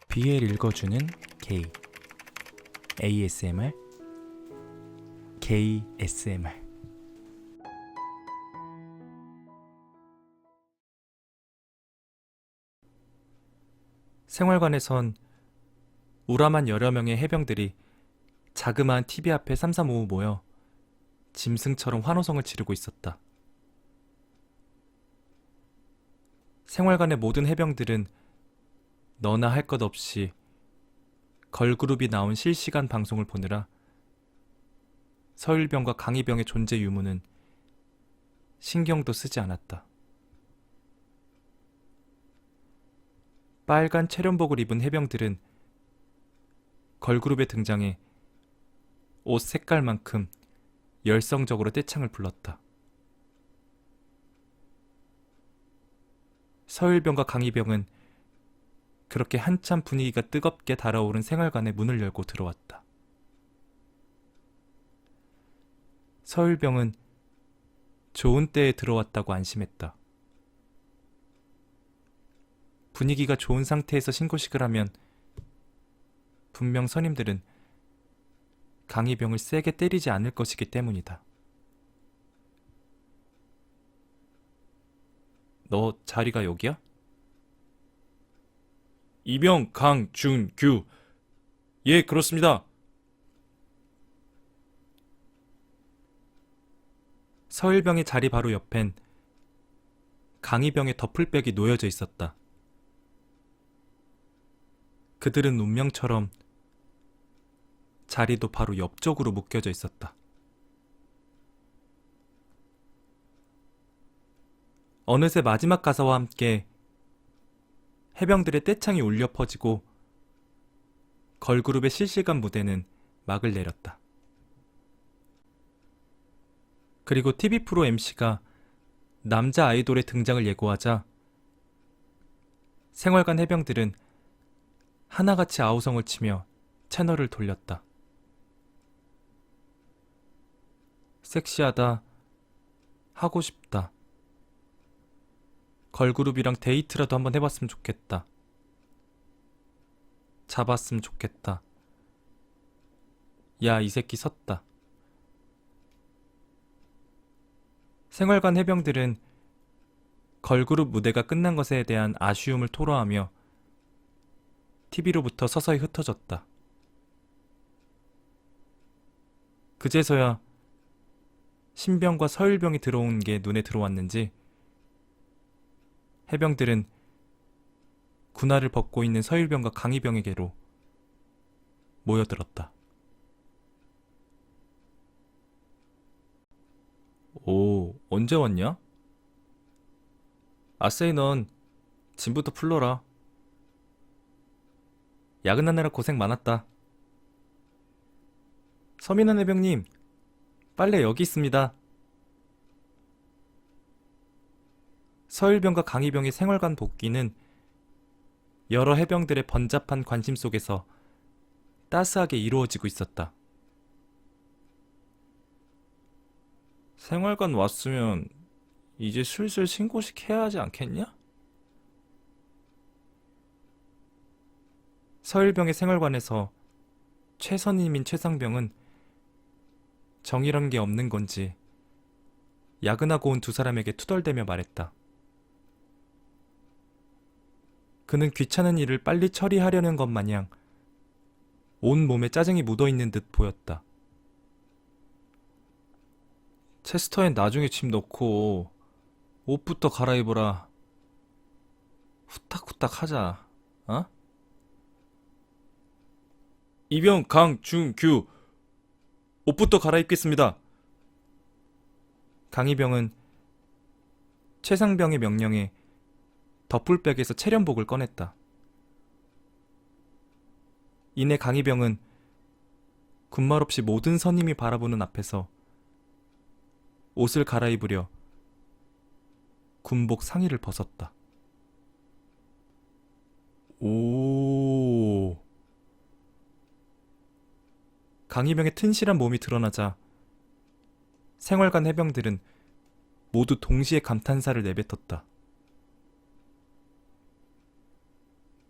BL 읽어주는 게이 ASMR 게이 SMR. 생활관에선 우람한 여러 명의 해병들이 자그마한 TV 앞에 삼삼오오 모여 짐승처럼 환호성을 지르고 있었다. 생활관의 모든 해병들은 너나 할 것 없이 걸그룹이 나온 실시간 방송을 보느라 서일병과 강희병의 존재 유무는 신경도 쓰지 않았다. 빨간 체련복을 입은 해병들은 걸그룹의 등장에 옷 색깔만큼 열성적으로 떼창을 불렀다. 서일병과 강희병은 그렇게 한참 분위기가 뜨겁게 달아오른 생활관에 문을 열고 들어왔다. 서일병은 좋은 때에 들어왔다고 안심했다. 분위기가 좋은 상태에서 신고식을 하면 분명 선임들은 강희병을 세게 때리지 않을 것이기 때문이다. 너 자리가 여기야? 이병 강준규. 예, 그렇습니다. 서일병의 자리 바로 옆엔 강희병의 덮을백이 놓여져 있었다. 그들은 운명처럼 자리도 바로 옆쪽으로 묶여져 있었다. 어느새 마지막 가사와 함께 해병들의 떼창이 울려 퍼지고 걸그룹의 실시간 무대는 막을 내렸다. 그리고 TV 프로 MC가 남자 아이돌의 등장을 예고하자 생활관 해병들은 하나같이 아우성을 치며 채널을 돌렸다. 섹시하다, 하고 싶다, 걸그룹이랑 데이트라도 한번 해봤으면 좋겠다, 잡았으면 좋겠다, 야, 이 새끼 섰다. 생활관 해병들은 걸그룹 무대가 끝난 것에 대한 아쉬움을 토로하며 TV로부터 서서히 흩어졌다. 그제서야 신병과 서일병이 들어온 게 눈에 들어왔는지 해병들은 군화를 벗고 있는 서일병과 강희병에게로 모여들었다. 오, 언제 왔냐? 아싸이, 넌 짐부터 풀러라. 야근하느라 고생 많았다. 서민환 해병님, 빨래 여기 있습니다. 서일병과 강희병의 생활관 복귀는 여러 해병들의 번잡한 관심 속에서 따스하게 이루어지고 있었다. 생활관 왔으면 이제 슬슬 신고식 해야 하지 않겠냐? 서일병의 생활관에서 최선임인 최상병은 정이란 게 없는 건지 야근하고 온 두 사람에게 투덜대며 말했다. 그는 귀찮은 일을 빨리 처리하려는 것 마냥 온 몸에 짜증이 묻어있는 듯 보였다. 체스터엔 나중에 짐 넣고 옷부터 갈아입어라. 후딱후딱 하자. 어? 이병 강준규, 옷부터 갈아입겠습니다. 강희병은 최상병의 명령에 덮불백에서 체련복을 꺼냈다. 이내 강희병은 군말 없이 모든 선임이 바라보는 앞에서 옷을 갈아입으려 군복 상의를 벗었다. 오. 강희병의 튼실한 몸이 드러나자 생활관 해병들은 모두 동시에 감탄사를 내뱉었다.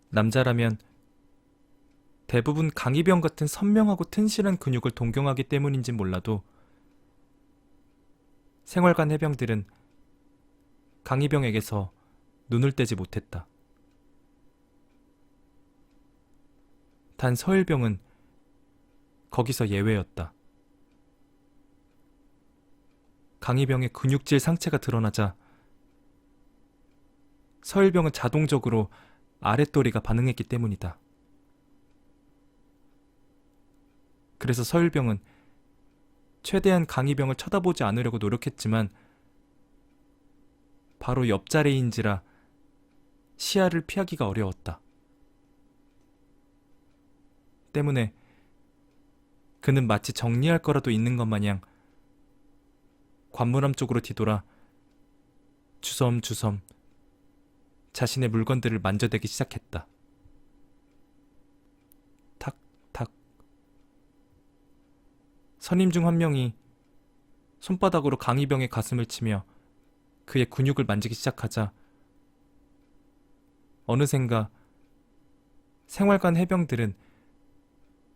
남자라면 대부분 강희병 같은 선명하고 튼실한 근육을 동경하기 때문인진 몰라도 생활관 해병들은 강희병에게서 눈을 떼지 못했다. 단 서일병은 거기서 예외였다. 강희병의 근육질 상체가 드러나자 서일병은 자동적으로 아랫도리가 반응했기 때문이다. 그래서 서일병은 최대한 강희병을 쳐다보지 않으려고 노력했지만 바로 옆자리인지라 시야를 피하기가 어려웠다. 때문에 그는 마치 정리할 거라도 있는 것 마냥 관문함 쪽으로 뒤돌아 주섬주섬 자신의 물건들을 만져대기 시작했다. 탁탁. 선임 중 한 명이 손바닥으로 강희병의 가슴을 치며 그의 근육을 만지기 시작하자 어느샌가 생활관 해병들은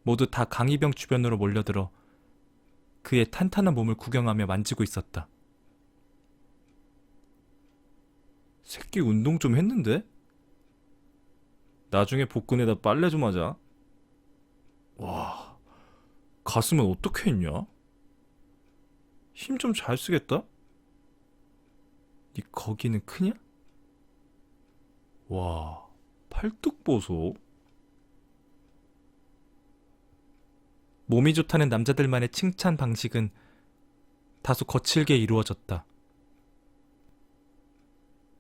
모두 다 강희병 주변으로 몰려들어 그의 탄탄한 몸을 구경하며 만지고 있었다. 새끼 운동 좀 했는데? 나중에 복근에다 빨래 좀 하자. 와, 가슴은 어떻게 했냐? 힘 좀 잘 쓰겠다? 니 거기는 크냐? 와, 팔뚝 보소. 몸이 좋다는 남자들만의 칭찬 방식은 다소 거칠게 이루어졌다.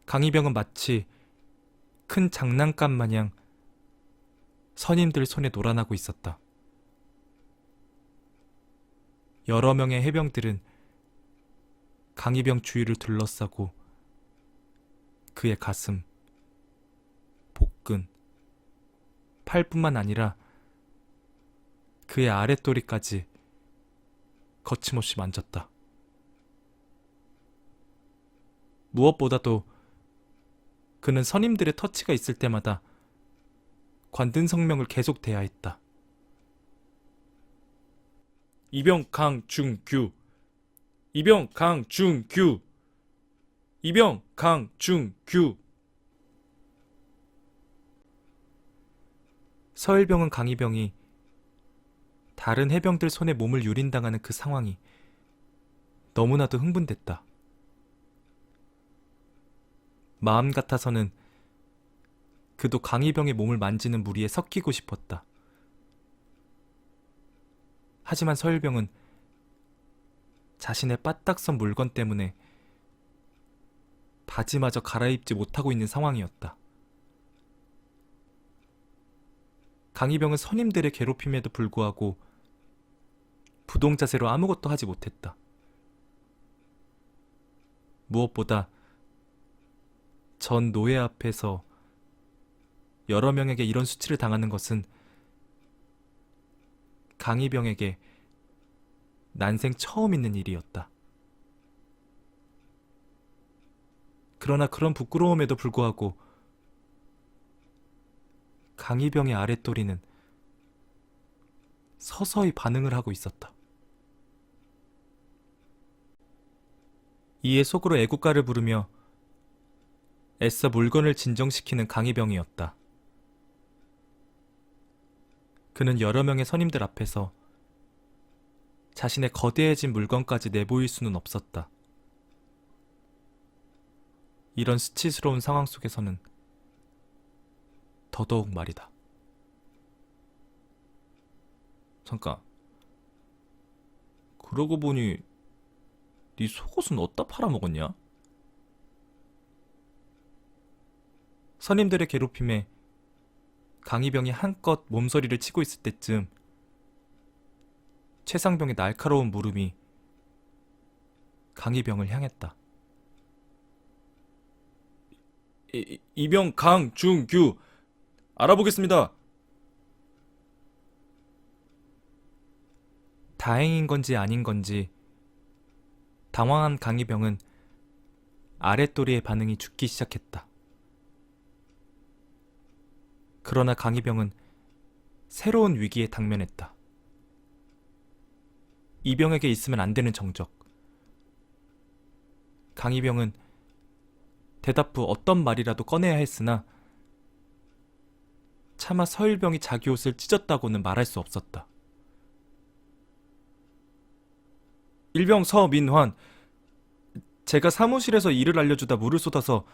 강희병은 마치 큰 장난감 마냥 선임들 손에 놀아나고 있었다. 여러 명의 해병들은 강희병 주위를 둘러싸고 그의 가슴, 복근, 팔뿐만 아니라 그의 아랫도리까지 거침없이 만졌다. 무엇보다도 그는 선임들의 터치가 있을 때마다 관든 성명을 계속 대하했다. 이병 강중규, 이병 강중규, 이병 강중규. 서일병은 강희병이 다른 해병들 손에 몸을 유린당하는 그 상황이 너무나도 흥분됐다. 마음 같아서는 그도 강희병의 몸을 만지는 무리에 섞이고 싶었다. 하지만 서일병은 자신의 빠딱 선 물건 때문에 바지마저 갈아입지 못하고 있는 상황이었다. 강희병은 선임들의 괴롭힘에도 불구하고 부동자세로 아무것도 하지 못했다. 무엇보다 전 노예 앞에서 여러 명에게 이런 수치를 당하는 것은 강희병에게 난생 처음 있는 일이었다. 그러나 그런 부끄러움에도 불구하고 강희병의 아랫도리는 서서히 반응을 하고 있었다. 이에 속으로 애국가를 부르며 애써 물건을 진정시키는 강희병이었다. 그는 여러 명의 선임들 앞에서 자신의 거대해진 물건까지 내보일 수는 없었다. 이런 수치스러운 상황 속에서는 더더욱 말이다. 잠깐. 그러고 보니 네 속옷은 어디다 팔아먹었냐? 선임들의 괴롭힘에 강희병이 한껏 몸서리를 치고 있을 때쯤 최상병의 날카로운 물음이 강희병을 향했다. 이병 강중규 알아보겠습니다. 다행인 건지 아닌 건지 당황한 강희병은 아랫도리의 반응이 죽기 시작했다. 그러나 강희병은 새로운 위기에 당면했다. 이병에게 있으면 안 되는 정적. 강이병은 대답 후 어떤 말이라도 꺼내야 했으나 차마 서일병이 자기 옷을 찢었다고는 말할 수 없었다. 일병 서민환, 제가 사무실에서 일을 알려주다 물을 쏟아서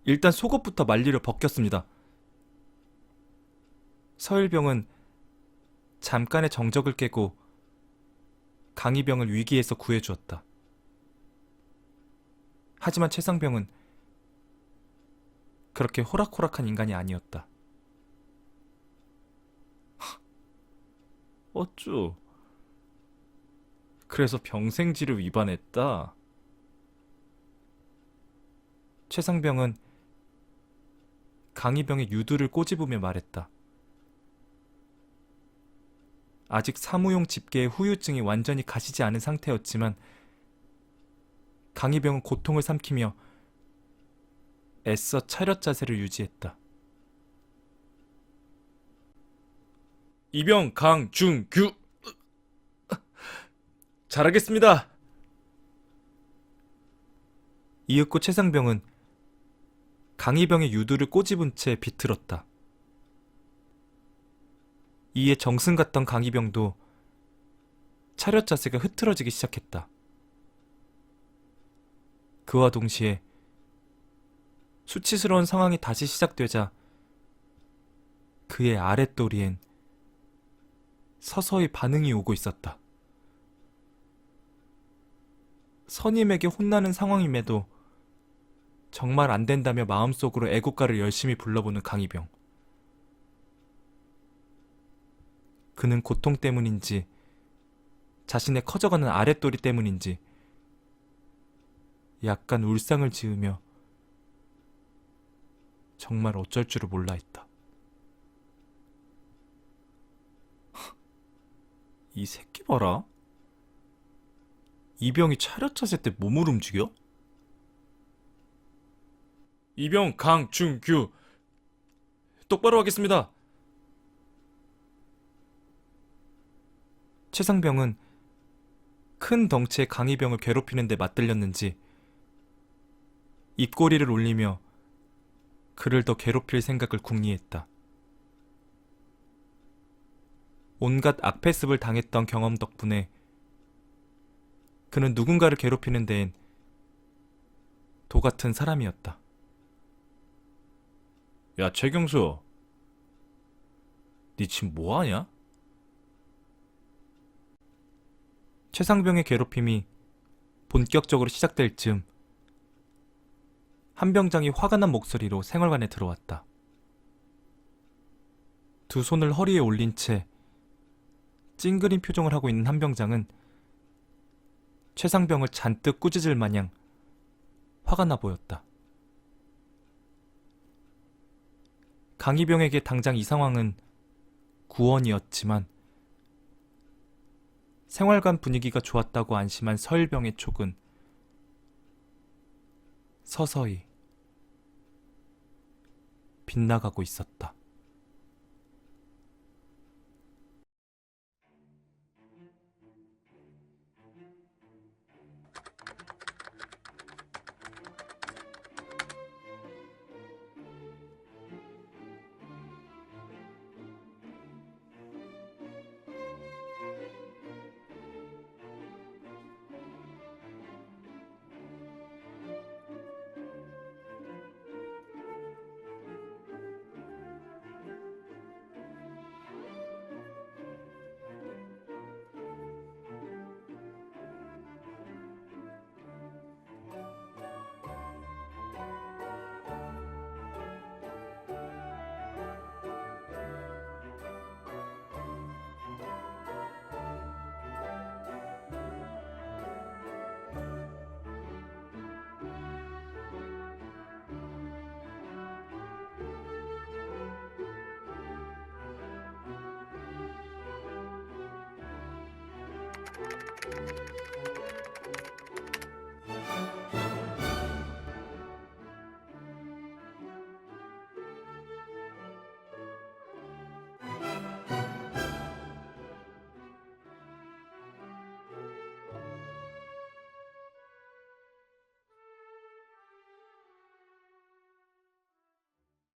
일단 속옷부터 말리려 벗겼습니다. 서일병은 잠깐의 정적을 깨고 강이병을 위기에서 구해주었다. 하지만 최상병은 그렇게 호락호락한 인간이 아니었다. 어쭈? 그래서 병생지를 위반했다? 최상병은 강이병의 유두를 꼬집으며 말했다. 아직 사무용 집게의 후유증이 완전히 가시지 않은 상태였지만 강이병은 고통을 삼키며 애써 차렷 자세를 유지했다. 이병 강중규, 잘하겠습니다. 이윽고 최상병은 강이병의 유두를 꼬집은 채 비틀었다. 이에 정승 같던 강이병도 차렷 자세가 흐트러지기 시작했다. 그와 동시에 수치스러운 상황이 다시 시작되자 그의 아랫도리엔 서서히 반응이 오고 있었다. 선임에게 혼나는 상황임에도 정말 안 된다며 마음속으로 애국가를 열심히 불러보는 강이병. 그는 고통 때문인지 자신의 커져가는 아랫도리 때문인지 약간 울상을 지으며 정말 어쩔 줄을 몰라 했다. 이 새끼 봐라. 이병이 차렷 자세 때 몸을 움직여? 이병 강중규, 똑바로 하겠습니다. 최상병은 큰 덩치의 강이병을 괴롭히는 데 맞들렸는지 입꼬리를 올리며 그를 더 괴롭힐 생각을 궁리했다. 온갖 악패습을 당했던 경험 덕분에 그는 누군가를 괴롭히는 데엔 도같은 사람이었다. 야, 최경수, 니 지금 뭐하냐? 최상병의 괴롭힘이 본격적으로 시작될 즈음 한 병장이 화가 난 목소리로 생활관에 들어왔다. 두 손을 허리에 올린 채 찡그린 표정을 하고 있는 한 병장은 최상병을 잔뜩 꾸짖을 마냥 화가 나 보였다. 강이병에게 당장 이 상황은 구원이었지만 생활관 분위기가 좋았다고 안심한 서일병의 촉은 서서히 빗나가고 있었다.